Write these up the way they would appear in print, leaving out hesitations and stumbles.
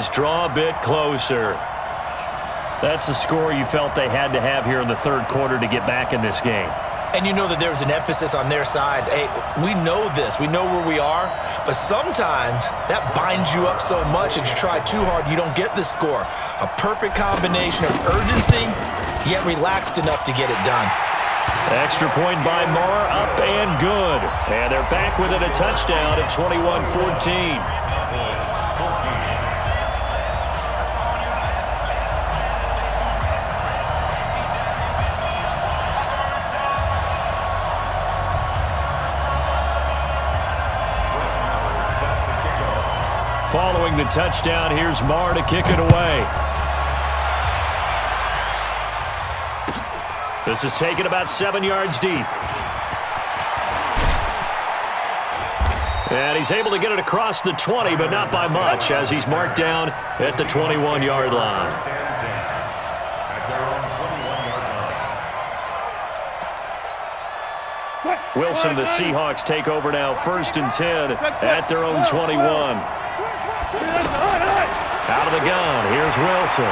numbers draw a bit closer. That's a score you felt they had to have here in the third quarter to get back in this game. And you know that there's an emphasis on their side. Hey, we know this. We know where we are. But sometimes that binds you up so much that you try too hard, you don't get the score. A perfect combination of urgency, yet relaxed enough to get it done. Extra point by Marr, up and good. And they're back within a touchdown at 21-14. Following the touchdown, here's Marr to kick it away. This is taken about 7 yards deep. And he's able to get it across the 20, but not by much, as he's marked down at the 21-yard line. Wilson and the Seahawks take over now, 1st and 10 at their own 21. Out of the gun, here's Wilson.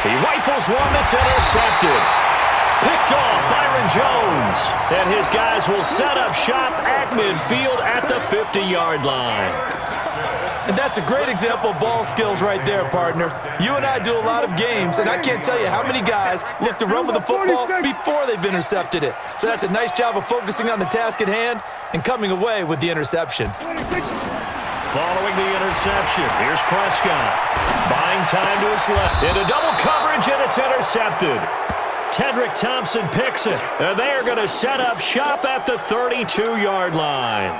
He rifles one, it's intercepted. Picked off Byron Jones. And his guys will set up shop at midfield at the 50-yard line. And that's a great example of ball skills right there, partner. You and I do a lot of games, and I can't tell you how many guys look to run with the football before they've intercepted it. So that's a nice job of focusing on the task at hand and coming away with the interception. Following the interception, here's Prescott. Buying time to his left. Into double coverage, and it's intercepted. Tedrick Thompson picks it, and they are going to set up shop at the 32-yard line.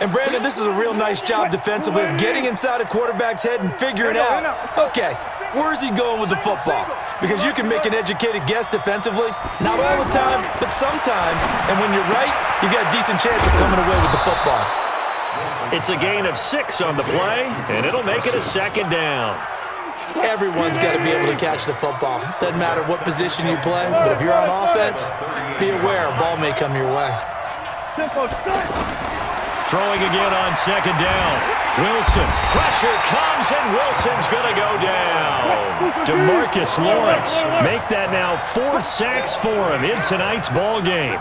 And, Brandon, this is a real nice job defensively of getting inside a quarterback's head and figuring out, okay, where's he going with the football? Because you can make an educated guess defensively, not all the time, but sometimes. And when you're right, you've got a decent chance of coming away with the football. It's a gain of 6 on the play, and it'll make it a 2nd down. Everyone's got to be able to catch the football. Doesn't matter what position you play, but if you're on offense, be aware a ball may come your way. Throwing again on 2nd down. Wilson. Pressure comes, and Wilson's going to go down. DeMarcus Lawrence make that now 4 sacks for him in tonight's ball game.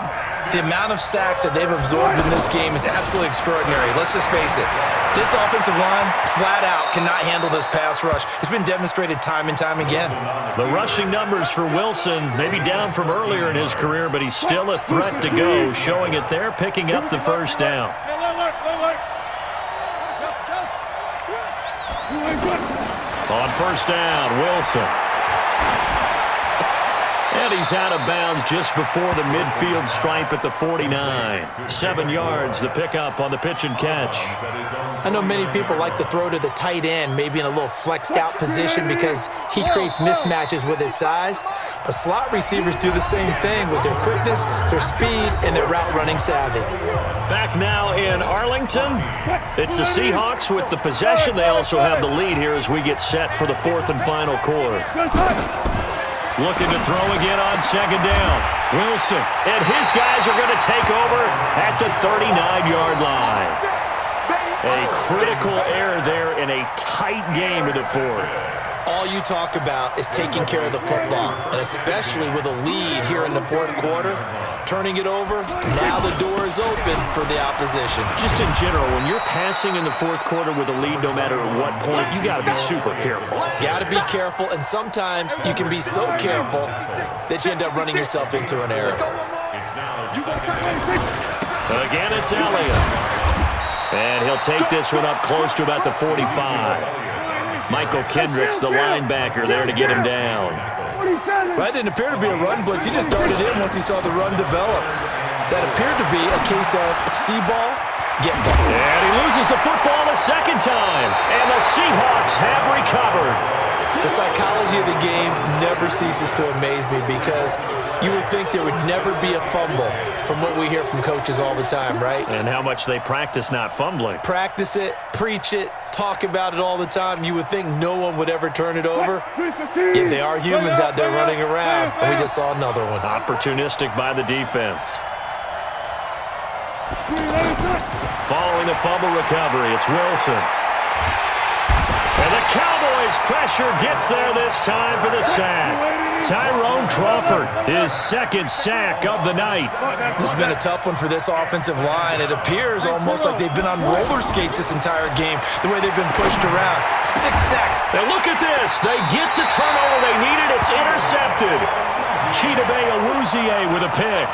The amount of sacks that they've absorbed in this game is absolutely extraordinary. Let's just face it. This offensive line, flat out, cannot handle this pass rush. It's been demonstrated time and time again. The rushing numbers for Wilson may be down from earlier in his career, but he's still a threat to go, showing it there, picking up the 1st down. On 1st down, Wilson. And he's out of bounds just before the midfield stripe at the 49. 7 yards, the pickup on the pitch and catch. I know many people like to throw to the tight end, maybe in a little flexed out position because he creates mismatches with his size. But slot receivers do the same thing with their quickness, their speed, and their route running savvy. Back now in Arlington. It's the Seahawks with the possession. They also have the lead here as we get set for the 4th and final quarter. Looking to throw again on 2nd down. Wilson, and his guys are going to take over at the 39-yard line. A critical error there in a tight game in the 4th. All you talk about is taking care of the football, and especially with a lead here in the 4th quarter, turning it over, now the door is open for the opposition. Just in general, when you're passing in the 4th quarter with a lead, no matter at what point, you got to be super careful. Got to be careful, and sometimes you can be so careful that you end up running yourself into an error. Again, it's Elliott. And he'll take this one up close to about the 45. Michael Kendricks, the linebacker, there to get him down. That didn't appear to be a run blitz. He just darted in once he saw the run develop. That appeared to be a case of see ball, get ball. And he loses the football a 2nd time. And the Seahawks have recovered. The psychology of the game never ceases to amaze me because you would think there would never be a fumble from what we hear from coaches all the time, right? And how much they practice not fumbling. Practice it, preach it, talk about it all the time. You would think no one would ever turn it over. Yet they are humans out there running around, and we just saw another one. Opportunistic by the defense. Following handling the fumble recovery. It's Wilson. And the Cowboys' pressure gets there this time for the sack. Tyrone Crawford, his second sack of the night. This has been a tough one for this offensive line. It appears almost like they've been on roller skates this entire game, the way they've been pushed around. 6 sacks. And look at this. They get the turnover they needed. It's intercepted. Chidobe Awuzie with a pick.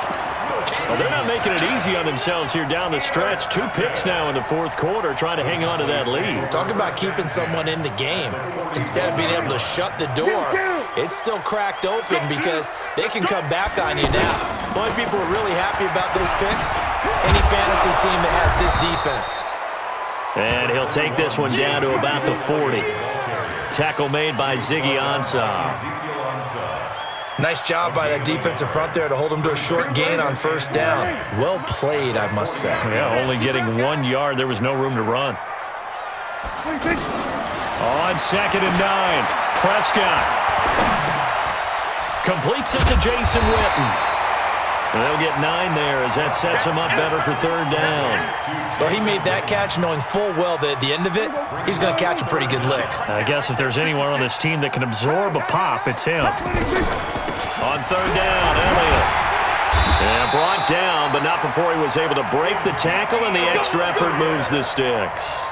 Well, they're not making it easy on themselves here down the stretch. 2 picks now in the fourth quarter, trying to hang on to that lead. Talk about keeping someone in the game. Instead of being able to shut the door, it's still cracked open because they can come back on you now. The only people who are really happy about those picks, any fantasy team that has this defense. And he'll take this one down to about the 40. Tackle made by Ziggy Ansah. Nice job by that defensive front there to hold him to a short gain on first down. Well played, I must say. Yeah, only getting 1 yard. There was no room to run. On 2nd and 9, Prescott completes it to Jason Witten. They'll get 9 there as that sets him up better for 3rd down. Well, he made that catch knowing full well that at the end of it, he's going to catch a pretty good lick. I guess if there's anyone on this team that can absorb a pop, it's him. On 3rd down, Elliott. And brought down, but not before he was able to break the tackle, and the extra effort moves the sticks.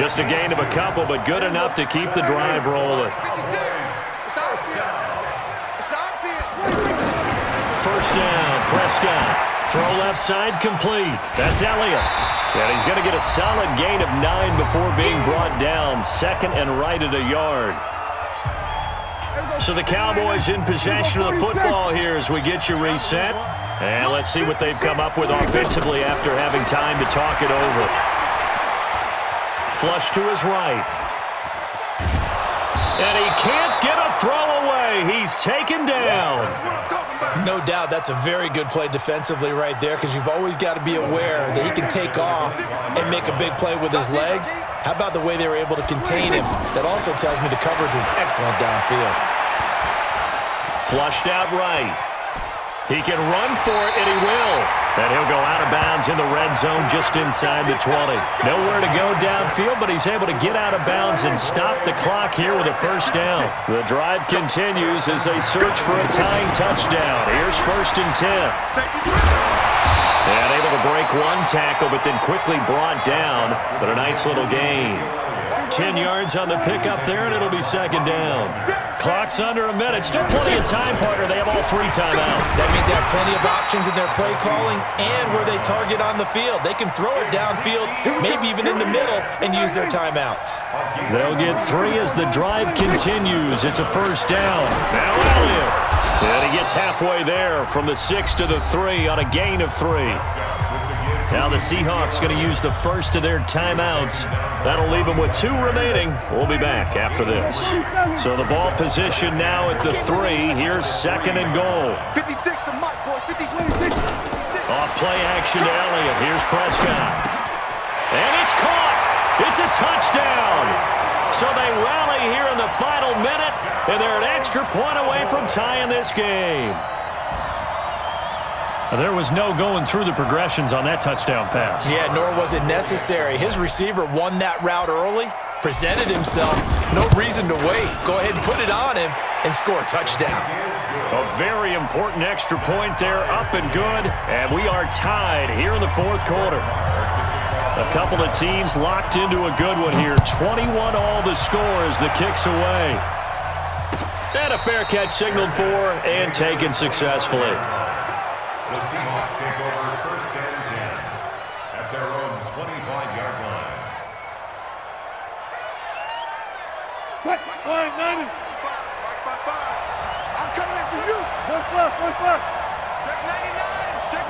Just a gain of a couple, but good enough to keep the drive rolling. First down, Prescott. Throw left side complete. That's Elliott. And he's going to get a solid gain of 9 before being brought down. 2nd and right at a yard. So the Cowboys in possession of the football here as we get you reset. And let's see what they've come up with offensively after having time to talk it over. Flush to his right. And he can't get a throw away. He's taken down. No doubt that's a very good play defensively right there because you've always got to be aware that he can take off and make a big play with his legs. How about the way they were able to contain him? That also tells me the coverage was excellent downfield. Flushed out right. He can run for it, and he will. And he'll go out of bounds in the red zone just inside the 20. Nowhere to go downfield, but he's able to get out of bounds and stop the clock here with a first down. The drive continues as they search for a tying touchdown. Here's 1st and 10. And able to break 1 tackle, but then quickly brought down. But a nice little gain. 10 yards on the pickup there, and it'll be 2nd down. Clock's under a minute. Still plenty of time, partner. They have all 3 timeouts. That means they have plenty of options in their play calling and where they target on the field. They can throw it downfield, maybe even in the middle, and use their timeouts. They'll get 3 as the drive continues. It's a first down. Now Elliott. And he gets halfway there from the 6 to the 3 on a gain of 3. Now the Seahawks going to use the first of their timeouts. That'll leave them with 2 remaining. We'll be back after this. So the ball position now at the 3. Here's 2nd and goal. 56, the mic, boys. 56. Off play action to Elliott. Here's Prescott. And it's caught. It's a touchdown. So they rally here in the final minute, and they're an extra point away from tying this game. There was no going through the progressions on that touchdown pass. Yeah, nor was it necessary. His receiver won that route early, presented himself. No reason to wait. Go ahead and put it on him and score a touchdown. A very important extra point there, up and good. And we are tied here in the 4th quarter. A couple of teams locked into a good one here. 21 all the score as the kick's away. And a fair catch signaled for and taken successfully. The Seahawks take over 1st and 10 at their own 25-yard line. I'm coming after you. One left. Check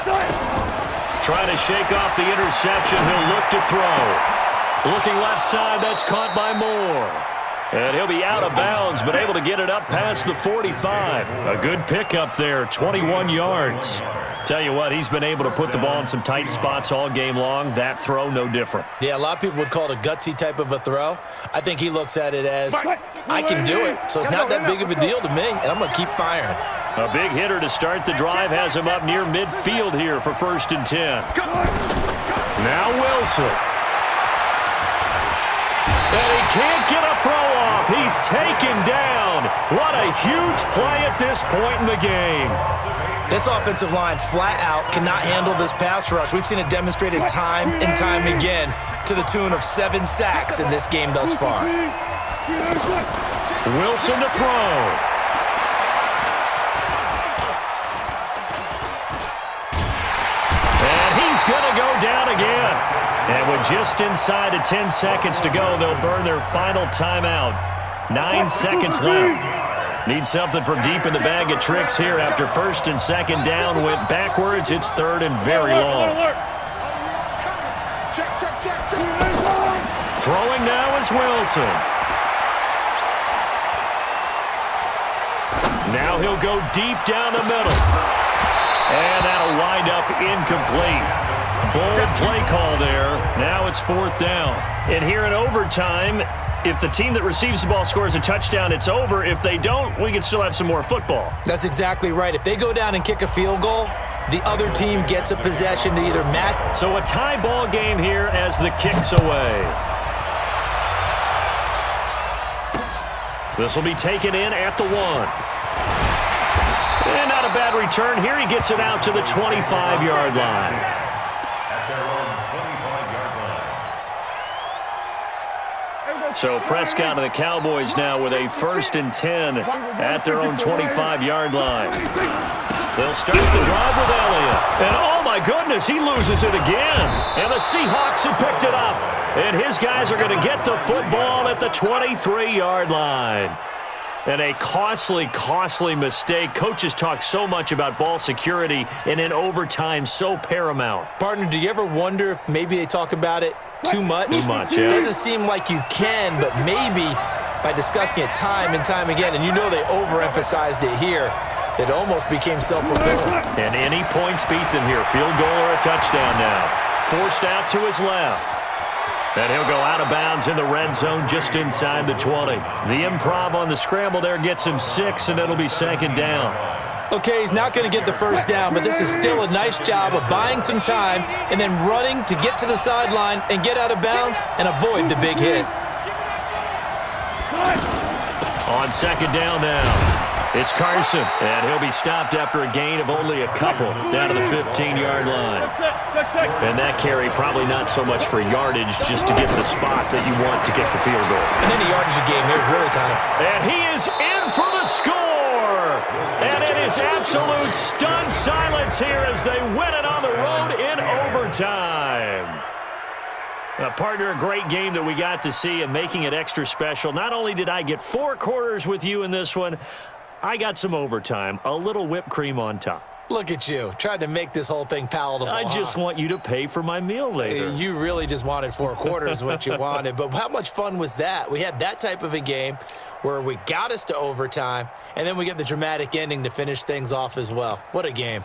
99. Trying to shake off the interception. He'll look to throw. Looking left side. That's caught by Moore. And he'll be out of bounds, but able to get it up past the 45. A good pickup there, 21 yards. Tell you what, he's been able to put the ball in some tight spots all game long. That throw, no different. Yeah, a lot of people would call it a gutsy type of a throw. I think he looks at it as, I can do it, so it's not that big of a deal to me, and I'm going to keep firing. A big hitter to start the drive has him up near midfield here for 1st and 10. Now Wilson. And he can't get a throw off. He's taken down. What a huge play at this point in the game. This offensive line flat out cannot handle this pass rush. We've seen it demonstrated time and time again to the tune of 7 sacks in this game thus far. Wilson to throw. And he's going to go down again. And with just inside of 10 seconds to go, they'll burn their final timeout. 9 seconds left. Need something from deep in the bag of tricks here after 1st and 2nd down went backwards. It's 3rd and very long. Throwing now is Wilson. Now he'll go deep down the middle. And that'll wind up incomplete. Bold play call there. Now it's 4th down. And here in overtime, if the team that receives the ball scores a touchdown, it's over. If they don't, we can still have some more football. That's exactly right. If they go down and kick a field goal, the other team gets a possession to either match. So a tie ball game here as the kick's away. This will be taken in at the 1. And not a bad return here. He gets it out to the 25-yard line. So Prescott and the Cowboys now with a 1st and 10 at their own 25-yard line. They'll start the drive with Elliott. And oh my goodness, he loses it again. And the Seahawks have picked it up. And his guys are going to get the football at the 23-yard line. And a costly, costly mistake. Coaches talk so much about ball security, and in overtime, so paramount. Partner, do you ever wonder if maybe they talk about it too much? Too much, yeah. It doesn't seem like you can, but maybe by discussing it time and time again, and you know they overemphasized it here, it almost became self-fulfilling. And any points beat them here. Field goal or a touchdown now. Forced out to his left. And he'll go out of bounds in the red zone just inside the 20. The improv on the scramble there gets him 6, and it'll be 2nd down. Okay, he's not going to get the 1st down, but this is still a nice job of buying some time and then running to get to the sideline and get out of bounds and avoid the big hit. On 2nd down now. It's Carson, and he'll be stopped after a gain of only a couple down to the 15-yard line. And that carry probably not so much for yardage, just to get the spot that you want to get the field goal. And any yardage game here is really kind of... And he is in for the score! And it is absolute stunned silence here as they win it on the road in overtime. Partner, a great game that we got to see and making it extra special. Not only did I get 4 quarters with you in this one, I got some overtime, a little whipped cream on top. Look at you, tried to make this whole thing palatable. I just want you to pay for my meal later. You really just wanted 4 quarters, what you wanted. But how much fun was that? We had that type of a game where we got us to overtime, and then we get the dramatic ending to finish things off as well. What a game.